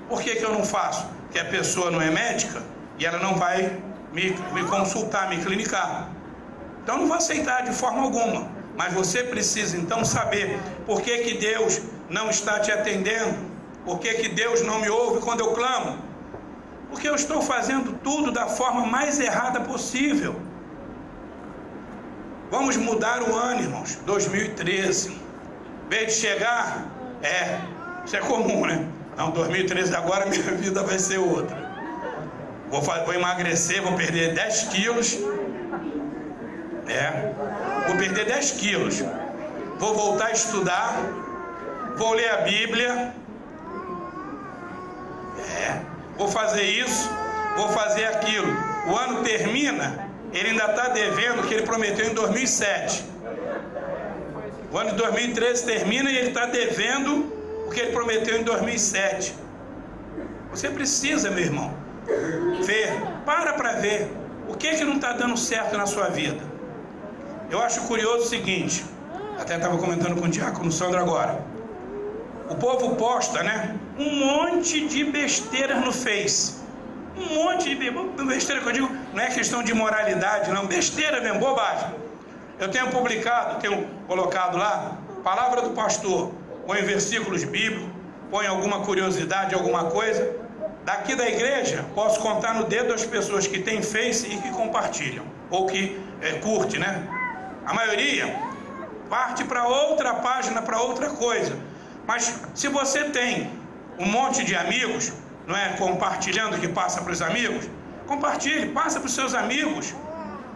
Por que eu não faço? Porque a pessoa não é médica e ela não vai me consultar, me clinicar. Então não vou aceitar de forma alguma. Mas você precisa então saber por que Deus não está te atendendo. Por que Deus não me ouve quando eu clamo? Porque eu estou fazendo tudo da forma mais errada possível. Vamos mudar o ano, irmãos. 2013. Em vez de chegar, isso é comum, né? Não, 2013 agora minha vida vai ser outra. Vou emagrecer, vou perder 10 quilos. Vou perder 10 quilos. Vou voltar a estudar. Vou ler a Bíblia. Vou fazer isso, vou fazer aquilo. O ano termina, ele ainda está devendo o que ele prometeu em 2007. O ano de 2013 termina e ele está devendo o que ele prometeu em 2007. Você precisa, meu irmão, ver, para ver o que não está dando certo na sua vida. Eu acho curioso o seguinte, até estava comentando com o diácono Sandro agora. O povo posta, um monte de besteiras no Face. Um monte de besteira que eu digo, não é questão de moralidade, não, besteira mesmo, bobagem. Eu tenho publicado, tenho colocado lá, palavra do pastor, põe versículos bíblicos, põe alguma curiosidade, alguma coisa. Daqui da igreja, posso contar no dedo as pessoas que têm Face e que compartilham, ou que curte, né? A maioria parte para outra página, para outra coisa. Mas se você tem um monte de amigos, não é, compartilhando, que passa para os amigos, compartilhe, passa para os seus amigos,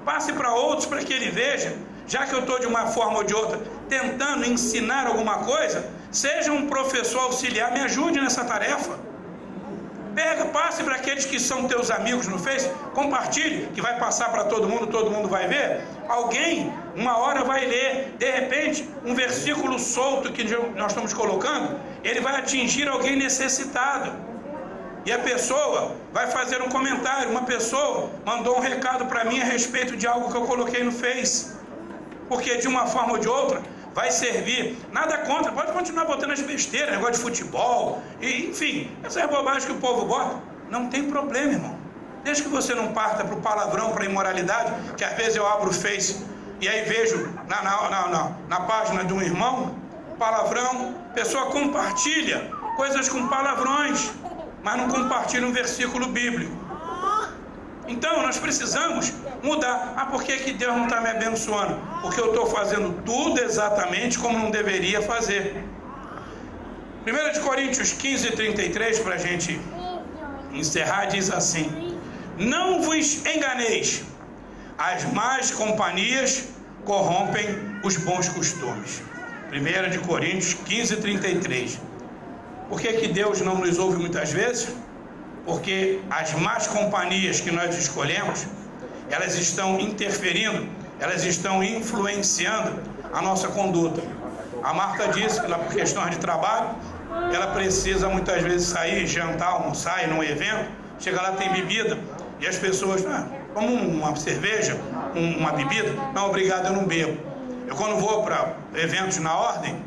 passe para outros, para que ele veja. Já que eu estou de uma forma ou de outra tentando ensinar alguma coisa, seja um professor auxiliar, me ajude nessa tarefa. Pega, passe para aqueles que são teus amigos no Face, compartilhe, que vai passar para todo mundo vai ver. Alguém, uma hora vai ler, de repente, um versículo solto que nós estamos colocando, ele vai atingir alguém necessitado. E a pessoa vai fazer um comentário. Uma pessoa mandou um recado para mim a respeito de algo que eu coloquei no Face. Porque de uma forma ou de outra vai servir. Nada contra, pode continuar botando as besteiras, negócio de futebol, e, enfim, essas bobagens que o povo bota. Não tem problema, irmão. Desde que você não parta para o palavrão, para a imoralidade, que às vezes eu abro o Face e aí vejo na página de um irmão, palavrão, pessoa compartilha coisas com palavrões, mas não compartilha um versículo bíblico. Então nós precisamos mudar. Por que Deus não está me abençoando? Porque eu estou fazendo tudo exatamente como não deveria fazer. 1 Coríntios 15:33, para a gente encerrar, diz assim: não vos enganeis, as más companhias corrompem os bons costumes. 1 Coríntios 15:33. Por que Deus não nos ouve muitas vezes? Porque as más companhias que nós escolhemos, elas estão interferindo, elas estão influenciando a nossa conduta. A Marta disse que, por questões de trabalho, ela precisa muitas vezes sair, jantar, almoçar, ir num evento, chega lá, tem bebida, e as pessoas, como uma cerveja, uma bebida, não, obrigado, eu não bebo. Eu, quando vou para eventos na ordem,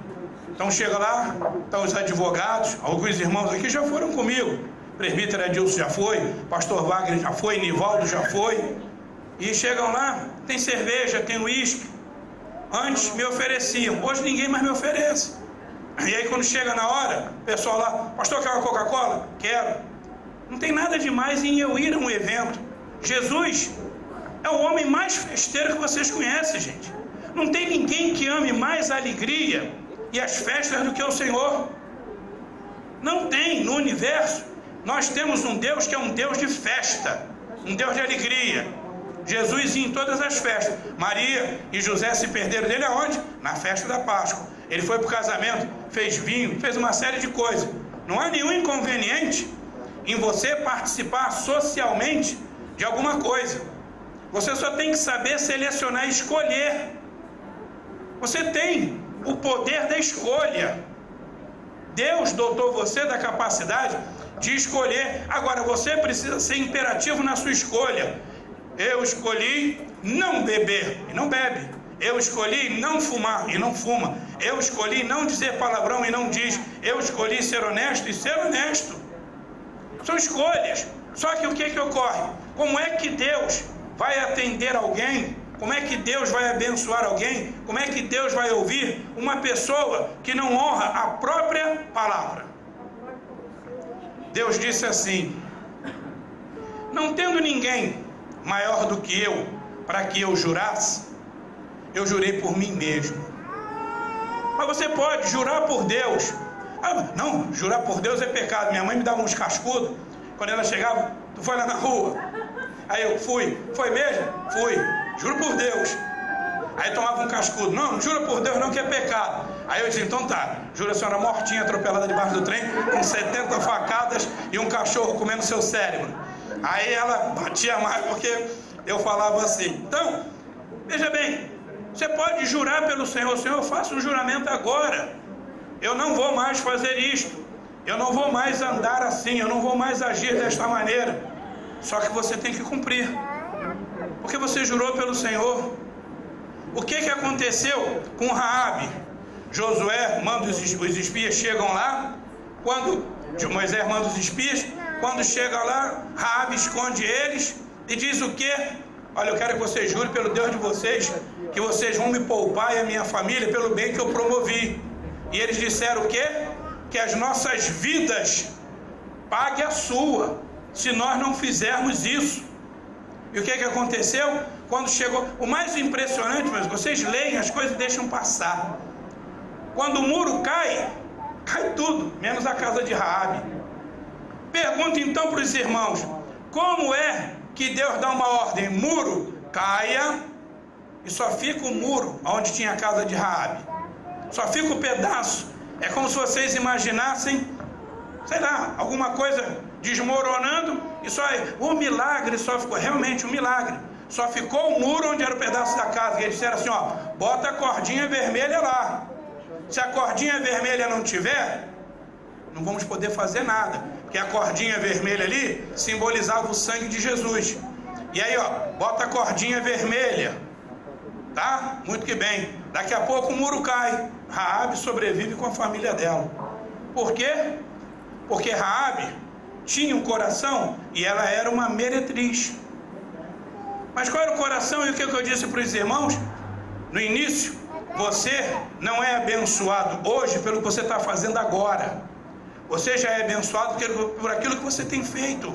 então chega lá, estão os advogados, alguns irmãos aqui já foram comigo, presbítero Adilson já foi, pastor Wagner já foi, Nivaldo já foi, e chegam lá, tem cerveja, tem uísque. Antes me ofereciam, hoje ninguém mais me oferece. E aí quando chega na hora, o pessoal lá, pastor, quer uma Coca-Cola? Quero. Não tem nada demais em eu ir a um evento. Jesus é o homem mais festeiro que vocês conhecem, gente. Não tem ninguém que ame mais a alegria e as festas do que o Senhor. Não tem no universo. Nós temos um Deus que é um Deus de festa, um Deus de alegria. Jesus ia em todas as festas. Maria e José se perderam dele aonde? Na festa da Páscoa. Ele foi para o casamento, fez vinho, fez uma série de coisas. Não há nenhum inconveniente em você participar socialmente de alguma coisa. Você só tem que saber selecionar e escolher. Você tem o poder da escolha. Deus dotou você da capacidade de escolher. Agora você precisa ser imperativo na sua escolha. Eu escolhi não beber e não bebe. Eu escolhi não fumar e não fuma. Eu escolhi não dizer palavrão e não diz. Eu escolhi ser honesto e ser honesto. São escolhas. Só que o que ocorre? Como é que Deus vai atender alguém? Como é que Deus vai abençoar alguém? Como é que Deus vai ouvir uma pessoa que não honra a própria palavra? Deus disse assim: não tendo ninguém maior do que eu para que eu jurasse, eu jurei por mim mesmo. Mas você pode jurar por Deus. Não, jurar por Deus é pecado. Minha mãe me dava uns cascudos quando ela chegava. Tu foi lá na rua? Aí eu fui. Foi mesmo? Fui. Juro por Deus. Aí tomava um cascudo. Não, jura por Deus não, que é pecado. Aí eu disse, então tá, jura a senhora mortinha, atropelada debaixo do trem, com 70 facadas e um cachorro comendo seu cérebro. Aí ela batia mais porque eu falava assim. Então, veja bem, você pode jurar pelo Senhor: Senhor, eu faço um juramento agora. Eu não vou mais fazer isto. Eu não vou mais andar assim. Eu não vou mais agir desta maneira. Só que você tem que cumprir. Porque você jurou pelo Senhor. O que aconteceu com Raabe? Josué manda os espias, chegam lá. Quando Moisés manda os espias, quando chega lá, Raabe esconde eles e diz o quê? olha, eu quero que vocês jurem pelo Deus de vocês, que vocês vão me poupar e a minha família pelo bem que eu promovi. E eles disseram o quê? Que as nossas vidas paguem a sua, se nós não fizermos isso. E o que aconteceu? Quando chegou, o mais impressionante, mas vocês leem as coisas e deixam passar. Quando o muro cai, cai tudo, menos a casa de Raabe. Pergunta então para os irmãos, como é que Deus dá uma ordem? Muro, caia, e só fica o muro onde tinha a casa de Raabe. Só fica o pedaço. É como se vocês imaginassem, sei lá, alguma coisa desmoronando, e só o milagre só ficou, realmente um milagre. Só ficou o muro onde era o pedaço da casa. E eles disseram assim, ó, bota a cordinha vermelha lá. Se a cordinha vermelha não tiver, não vamos poder fazer nada. Porque a cordinha vermelha ali simbolizava o sangue de Jesus. E aí, ó, bota a cordinha vermelha. Tá? Muito que bem. Daqui a pouco o muro cai. Raabe sobrevive com a família dela. Por quê? Porque Raabe tinha um coração e ela era uma meretriz. Mas qual era o coração? E o que eu disse para os irmãos no início? Você não é abençoado hoje pelo que você está fazendo agora. Você já é abençoado por aquilo que você tem feito.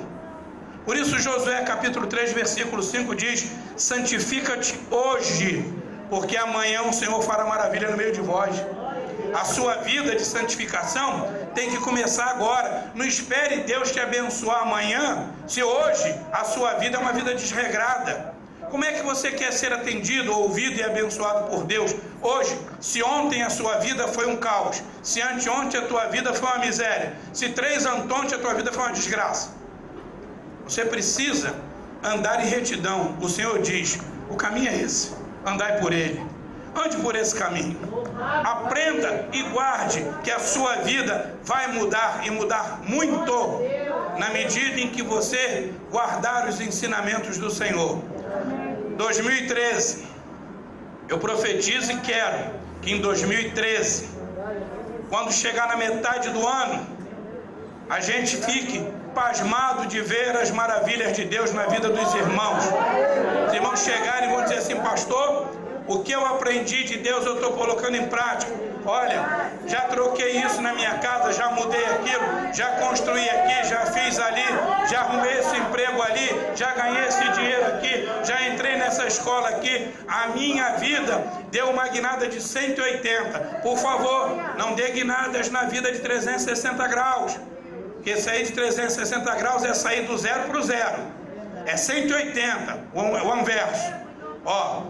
Por isso Josué capítulo 3 versículo 5 diz, santifica-te hoje, porque amanhã o Senhor fará maravilha no meio de vós. A sua vida de santificação tem que começar agora. Não espere Deus te abençoar amanhã, se hoje a sua vida é uma vida desregrada. Como é que você quer ser atendido, ouvido e abençoado por Deus hoje, se ontem a sua vida foi um caos, se anteontem a tua vida foi uma miséria, se 3 anteontem a tua vida foi uma desgraça? Você precisa andar em retidão. O Senhor diz, o caminho é esse, andai por ele. Ande por esse caminho. Aprenda e guarde que a sua vida vai mudar e mudar muito na medida em que você guardar os ensinamentos do Senhor. 2013, eu profetizo e quero que em 2013, quando chegar na metade do ano, a gente fique pasmado de ver as maravilhas de Deus na vida dos irmãos. Os irmãos chegarem e vão dizer assim, pastor, o que eu aprendi de Deus eu estou colocando em prática. Olha, já troquei isso na minha casa, já mudei aquilo, já construí aqui, já fiz ali, já arrumei esse emprego ali, já ganhei esse dinheiro aqui, já entrei nessa escola aqui. A minha vida deu uma guinada de 180. Por favor, não dê guinadas na vida de 360 graus. Porque sair de 360 graus é sair do zero para o zero. É 180, o anverso. Ó,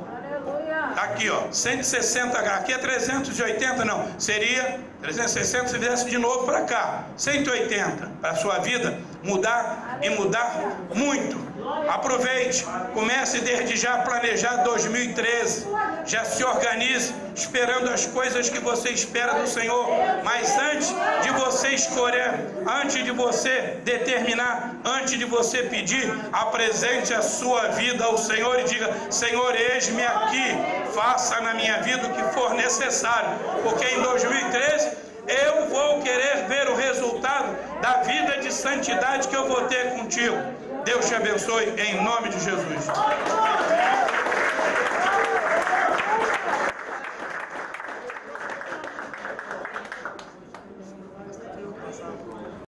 tá aqui, ó, 160 graus. Aqui é 380, não. Seria 360 se viesse de novo para cá. 180 para a sua vida mudar e mudar muito. Aproveite, comece desde já a planejar 2013. Já se organize esperando as coisas que você espera do Senhor. Mas antes de você escolher, antes de você determinar, antes de você pedir, apresente a sua vida ao Senhor e diga, Senhor, eis-me aqui, faça na minha vida o que for necessário, porque em 2013 eu vou querer ver o resultado da vida de santidade que eu vou ter contigo. Deus te abençoe em nome de Jesus.